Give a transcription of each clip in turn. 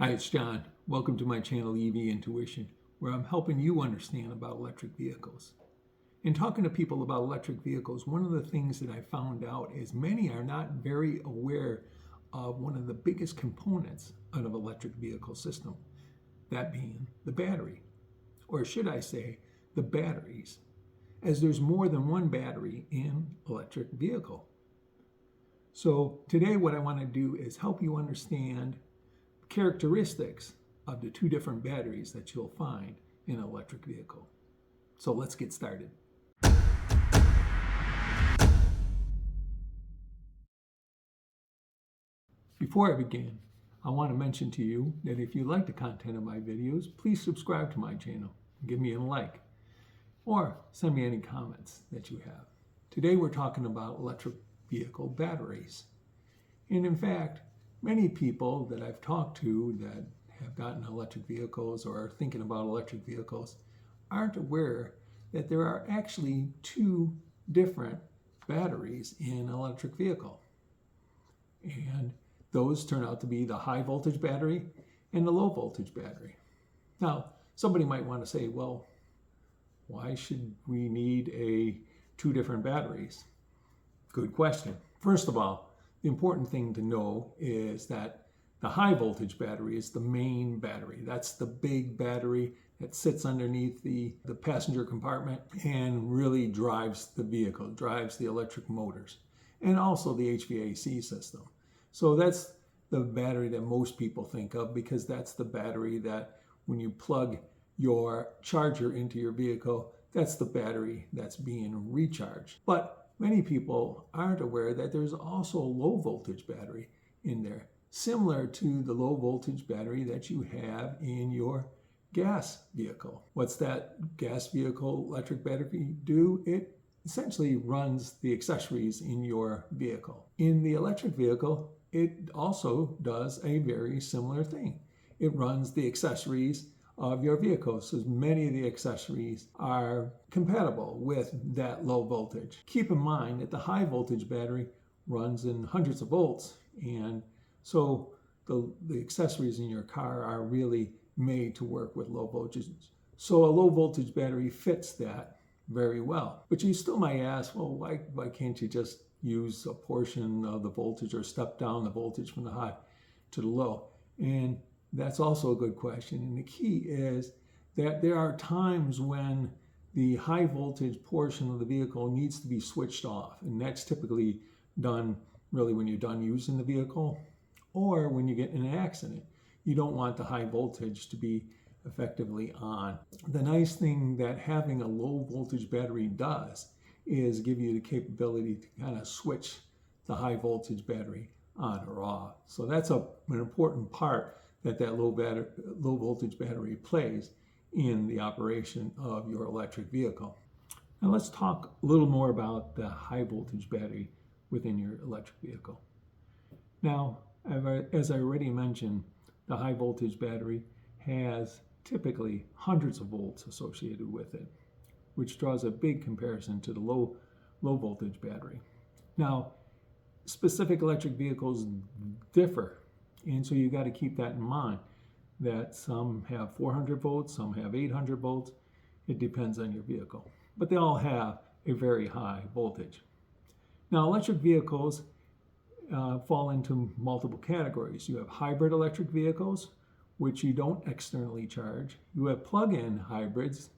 Hi, it's John. Welcome to my channel EV Intuition, where I'm helping you understand about electric vehicles. In talking to people about electric vehicles, one of the things that I found out is many are not very aware of one of the biggest components of an electric vehicle system, that being the battery, or should I say, the batteries, as there's more than one battery in electric vehicle. So today what I want to do is help you understand characteristics of the two different batteries that you'll find in an electric vehicle. So let's get started. Before I begin, I want to mention to you that if you like the content of my videos, please subscribe to my channel and give me a like, or send me any comments that you have. Today we're talking about electric vehicle batteries. And in fact, many people that I've talked to that have gotten electric vehicles or are thinking about electric vehicles aren't aware that there are actually two different batteries in an electric vehicle. And those turn out to be the high voltage battery and the low voltage battery. Now, somebody might want to say, well, why should we need two different batteries? Good question. First of all, the important thing to know is that the high voltage battery is the main battery. That's the big battery that sits underneath the passenger compartment and really drives the vehicle, drives the electric motors, and also the HVAC system. So that's the battery that most people think of, because that's the battery that when you plug your charger into your vehicle, that's the battery that's being recharged. But many people aren't aware that there's also a low voltage battery in there, similar to the low voltage battery that you have in your gas vehicle. What's that gas vehicle electric battery do? It essentially runs the accessories in your vehicle. In the electric vehicle, it also does a very similar thing. It runs the accessories of your vehicle. So many of the accessories are compatible with that low voltage. Keep in mind that the high voltage battery runs in hundreds of volts, and so the accessories in your car are really made to work with low voltages. So a low voltage battery fits that very well. But you still might ask, well, why can't you just use a portion of the voltage or step down the voltage from the high to the low? And that's also a good question. And the key is that there are times when the high voltage portion of the vehicle needs to be switched off. And that's typically done really when you're done using the vehicle or when you get in an accident. You don't want the high voltage to be effectively on. The nice thing that having a low voltage battery does is give you the capability to kind of switch the high voltage battery on or off. So that's an important part that low voltage battery plays in the operation of your electric vehicle. Now let's talk a little more about the high voltage battery within your electric vehicle. Now, as I already mentioned, the high voltage battery has typically hundreds of volts associated with it, which draws a big comparison to the low voltage battery. Now, specific electric vehicles differ, and so you got to keep that in mind, that some have 400 volts, some have 800 volts. It depends on your vehicle, but they all have a very high voltage. Now, electric vehicles fall into multiple categories. You have hybrid electric vehicles, which you don't externally charge. You have plug-in hybrids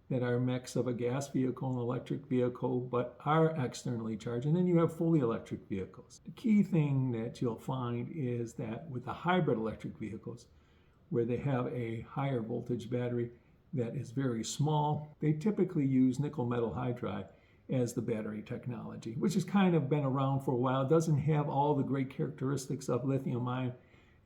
that are a mix of a gas vehicle and electric vehicle, but are externally charged. And then you have fully electric vehicles. The key thing that you'll find is that with the hybrid electric vehicles, where they have a higher voltage battery that is very small, they typically use nickel metal hydride as the battery technology, which has kind of been around for a while. It doesn't have all the great characteristics of lithium ion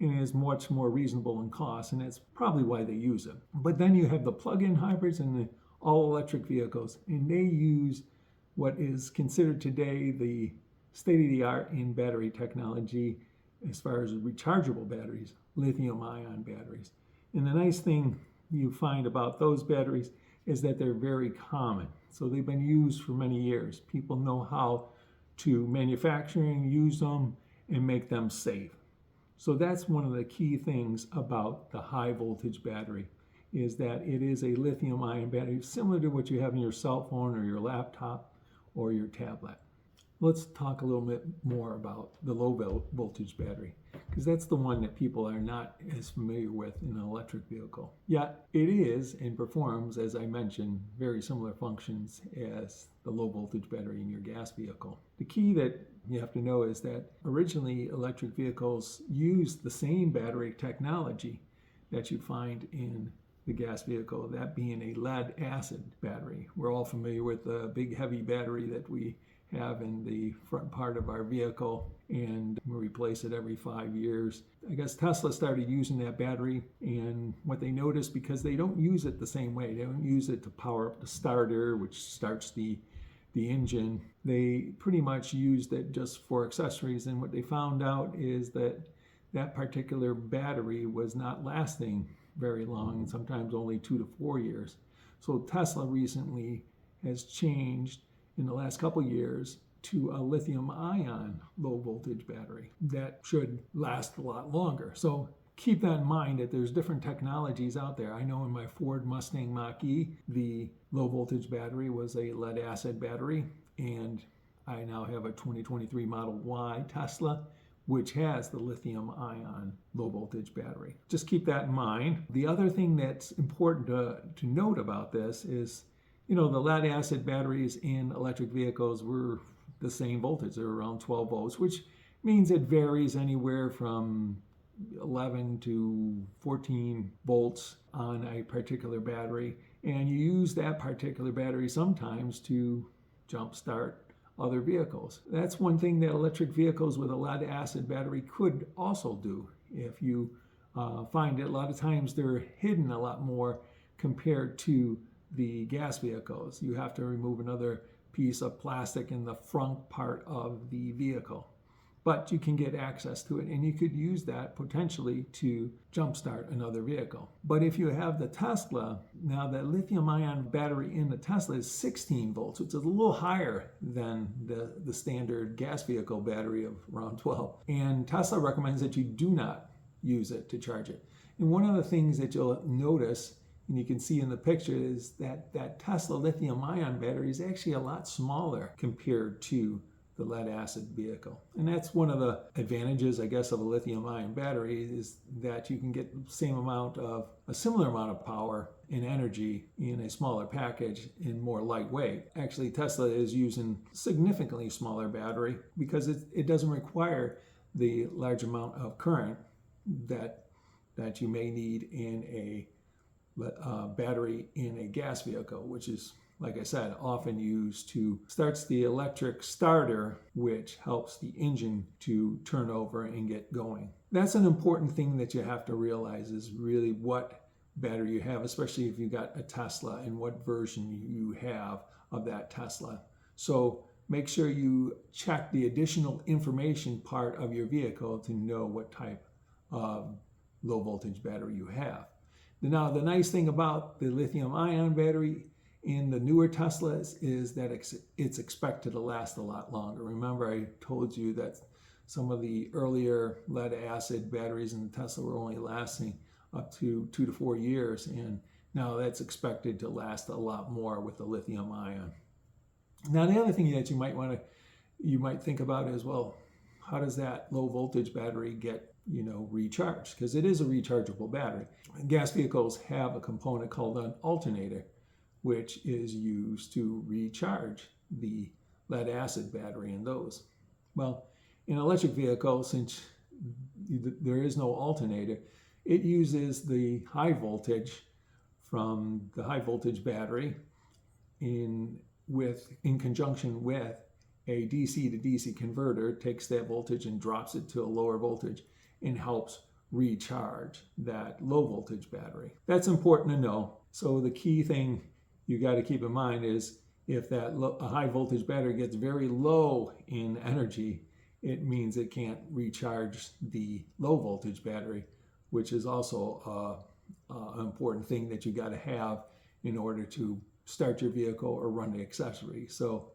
and is much more reasonable in cost, and that's probably why they use it. But then you have the plug-in hybrids and the all-electric vehicles, and they use what is considered today the state-of-the-art in battery technology as far as rechargeable batteries, lithium-ion batteries. And the nice thing you find about those batteries is that they're very common. So they've been used for many years. People know how to manufacture and use them and make them safe. So that's one of the key things about the high voltage battery, is that it is a lithium ion battery similar to what you have in your cell phone or your laptop or your tablet. Let's talk a little bit more about the low voltage battery, because that's the one that people are not as familiar with in an electric vehicle. Yet it is and performs, as I mentioned, very similar functions as the low voltage battery in your gas vehicle. The key that you have to know is that originally electric vehicles used the same battery technology that you find in the gas vehicle, that being a lead acid battery. We're all familiar with the big heavy battery that we have in the front part of our vehicle, and we replace it every 5 years. I guess Tesla started using that battery, and what they noticed, because they don't use it the same way, they don't use it to power up the starter, which starts the engine. They pretty much used it just for accessories, and what they found out is that that particular battery was not lasting very long, and sometimes only 2 to 4 years. So Tesla recently has changed in the last couple years to a lithium ion low voltage battery that should last a lot longer. So keep that in mind, that there's different technologies out there. I know in my Ford Mustang Mach-E, the low voltage battery was a lead acid battery, and I now have a 2023 Model Y Tesla, which has the lithium ion low voltage battery. Just keep that in mind. The other thing that's important to note about this is, the lead acid batteries in electric vehicles were the same voltage. They're around 12 volts, which means it varies anywhere from 11 to 14 volts on a particular battery. And you use that particular battery sometimes to jumpstart other vehicles. That's one thing that electric vehicles with a lead acid battery could also do. If you find it, a lot of times they're hidden a lot more compared to the gas vehicles. You have to remove another piece of plastic in the front part of the vehicle. But you can get access to it, and you could use that potentially to jumpstart another vehicle. But if you have the Tesla, now the lithium ion battery in the Tesla is 16 volts, which is a little higher than the standard gas vehicle battery of around 12. And Tesla recommends that you do not use it to charge it. And one of the things that you'll notice, and you can see in the picture, is that Tesla lithium ion battery is actually a lot smaller compared to the lead acid vehicle. And that's one of the advantages, I guess, of a lithium ion battery, is that you can get a similar amount of power and energy in a smaller package and more lightweight. Actually, Tesla is using significantly smaller battery because it doesn't require the large amount of current that you may need in a battery in a gas vehicle, which is, like I said, often used to starts the electric starter, which helps the engine to turn over and get going. That's an important thing that you have to realize, is really what battery you have, especially if you got a Tesla, and what version you have of that Tesla. So make sure you check the additional information part of your vehicle to know what type of low voltage battery you have. Now, the nice thing about the lithium ion battery in the newer Teslas is that it's expected to last a lot longer. Remember, I told you that some of the earlier lead acid batteries in the Tesla were only lasting up to 2 to 4 years, and now that's expected to last a lot more with the lithium ion. Now, the other thing that you might think about is, well, how does that low voltage battery get recharged? Because it is a rechargeable battery. Gas vehicles have a component called an alternator, which is used to recharge the lead acid battery in those. Well, in electric vehicles, since there is no alternator, it uses the high voltage from the high voltage battery in conjunction with a DC to DC converter, takes that voltage and drops it to a lower voltage and helps recharge that low voltage battery. That's important to know. So the key thing you got to keep in mind is, if a high voltage battery gets very low in energy, it means it can't recharge the low voltage battery, which is also an important thing that you got to have in order to start your vehicle or run the accessory. So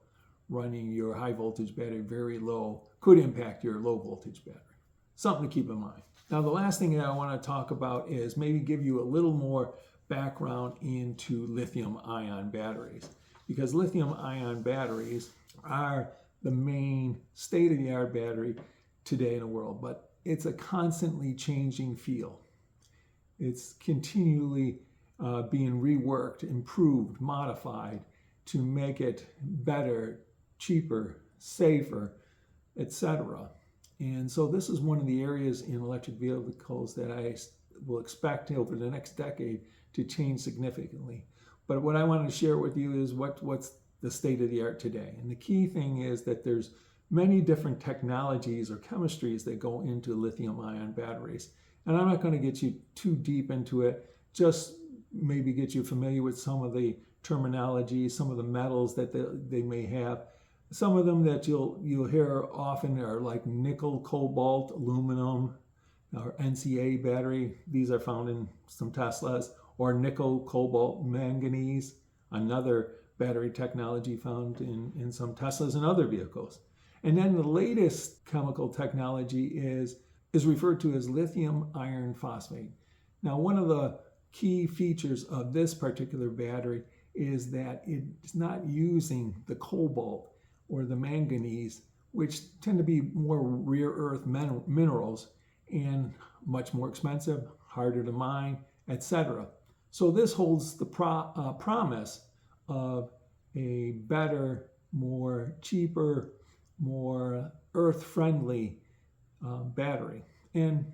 running your high voltage battery very low could impact your low voltage battery. Something to keep in mind. Now, the last thing that I want to talk about is maybe give you a little more background into lithium-ion batteries, because lithium-ion batteries are the main state-of-the-art battery today in the world, but it's a constantly changing field. It's continually being reworked, improved, modified to make it better, cheaper, safer, etc. And so this is one of the areas in electric vehicles that I will expect over the next decade to change significantly. But what I want to share with you is what's the state of the art today. And the key thing is that there's many different technologies or chemistries that go into lithium-ion batteries. And I'm not going to get you too deep into it, just maybe get you familiar with some of the terminology, some of the metals that they may have. Some of them that you'll hear often are like nickel, cobalt, aluminum, or NCA battery. These are found in some Teslas. Or nickel, cobalt, manganese, another battery technology found in some Teslas and other vehicles. And then the latest chemical technology is referred to as lithium iron phosphate. Now, one of the key features of this particular battery is that it's not using the cobalt or the manganese, which tend to be more rare earth minerals and much more expensive, harder to mine, etc. So this holds the promise of a better, more cheaper, more earth-friendly battery. And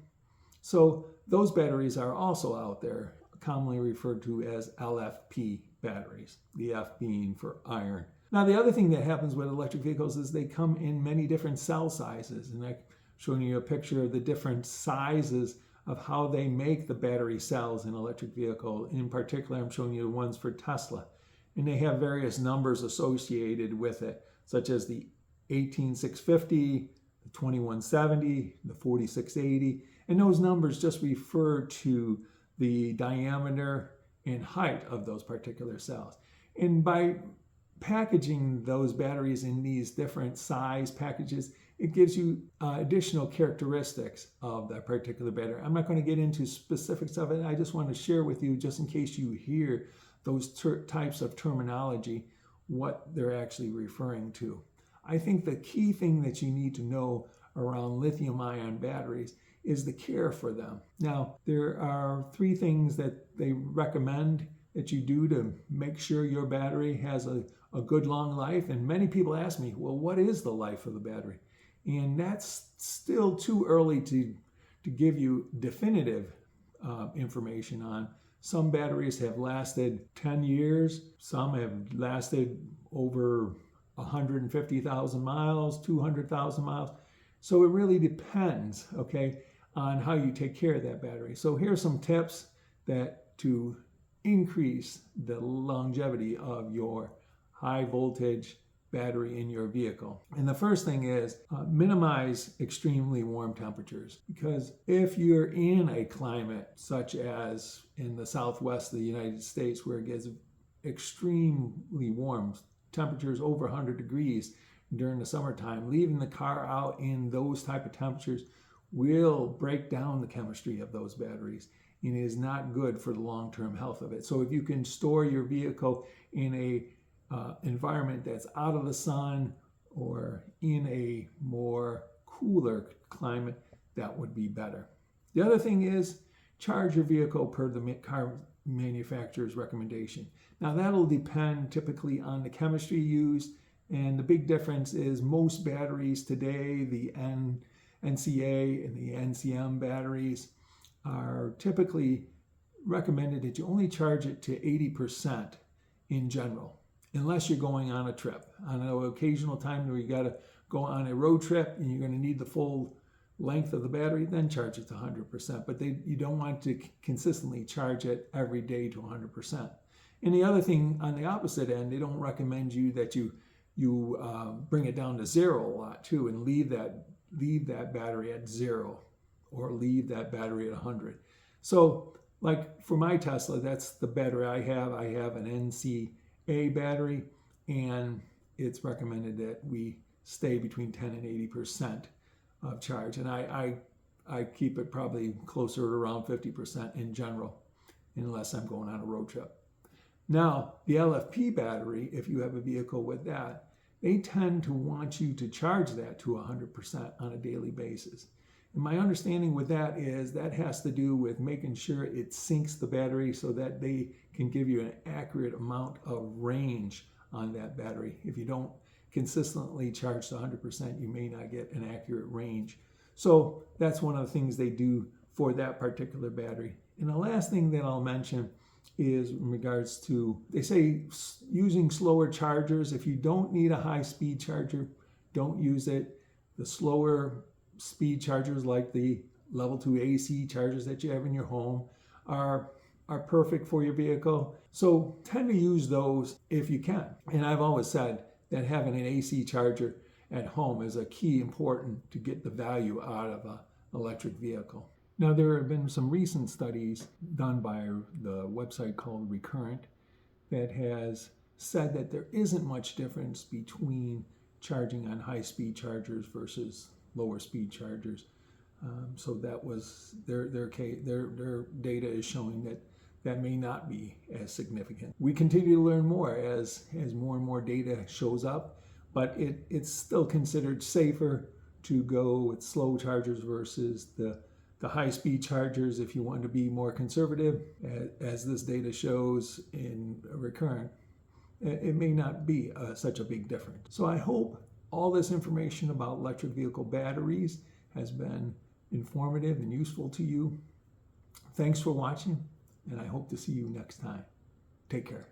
so those batteries are also out there, commonly referred to as LFP batteries, the F being for iron. Now, the other thing that happens with electric vehicles is they come in many different cell sizes. And I'm showing you a picture of the different sizes of how they make the battery cells in an electric vehicle. In particular, I'm showing you the ones for Tesla. And they have various numbers associated with it, such as the 18650, the 2170, the 4680. And those numbers just refer to the diameter and height of those particular cells. And by packaging those batteries in these different size packages, it gives you additional characteristics of that particular battery. I'm not going to get into specifics of it. I just want to share with you, just in case you hear those types of terminology, what they're actually referring to. I think the key thing that you need to know around lithium-ion batteries is the care for them. Now, there are 3 things that they recommend that you do to make sure your battery has a good long life. And many people ask me, well, what is the life of the battery? And that's still too early to give you definitive information on. Some batteries have lasted 10 years. Some have lasted over 150,000 miles, 200,000 miles. So it really depends, okay, on how you take care of that battery. So here's some tips to increase the longevity of your high voltage battery in your vehicle. And the first thing is minimize extremely warm temperatures, because if you're in a climate such as in the southwest of the United States where it gets extremely warm, temperatures over 100 degrees during the summertime, leaving the car out in those type of temperatures will break down the chemistry of those batteries and is not good for the long-term health of it. So if you can store your vehicle in a environment that's out of the sun or in a more cooler climate, that would be better. The other thing is charge your vehicle per the car manufacturer's recommendation. Now that'll depend typically on the chemistry used, and the big difference is most batteries today, the NCA and the NCM batteries, are typically recommended that you only charge it to 80% in general, unless you're going on a trip. On an occasional time where you got to go on a road trip and you're going to need the full length of the battery, then charge it to 100%. But you don't want to consistently charge it every day to 100%. And the other thing, on the opposite end, they don't recommend you that you bring it down to 0 a lot too, and leave that battery at 0 or leave that battery at 100. So like for my Tesla, that's the battery I have. I have an NCA battery, and it's recommended that we stay between 10 and 80% of charge. And I I keep it probably closer to around 50% in general, unless I'm going on a road trip. Now, the LFP battery, if you have a vehicle with that, they tend to want you to charge that to 100% on a daily basis. And my understanding with that is that has to do with making sure it sinks the battery so that they can give you an accurate amount of range on that battery. If you don't consistently charge to 100%, you may not get an accurate range. So that's one of the things they do for that particular battery. And the last thing that I'll mention is in regards to, they say using slower chargers. If you don't need a high speed charger, don't use it. The slower speed chargers like the level 2 AC chargers that you have in your home are perfect for your vehicle. So tend to use those if you can. And I've always said that having an AC charger at home is a key important to get the value out of an electric vehicle. Now, there have been some recent studies done by the website called Recurrent that has said that there isn't much difference between charging on high-speed chargers versus lower-speed chargers. So that was their data is showing that that may not be as significant. We continue to learn more as more and more data shows up, but it's still considered safer to go with slow chargers versus the high-speed chargers if you want to be more conservative. As this data shows in Recurrent, it may not be such a big difference. So I hope all this information about electric vehicle batteries has been informative and useful to you. Thanks for watching, and I hope to see you next time. Take care.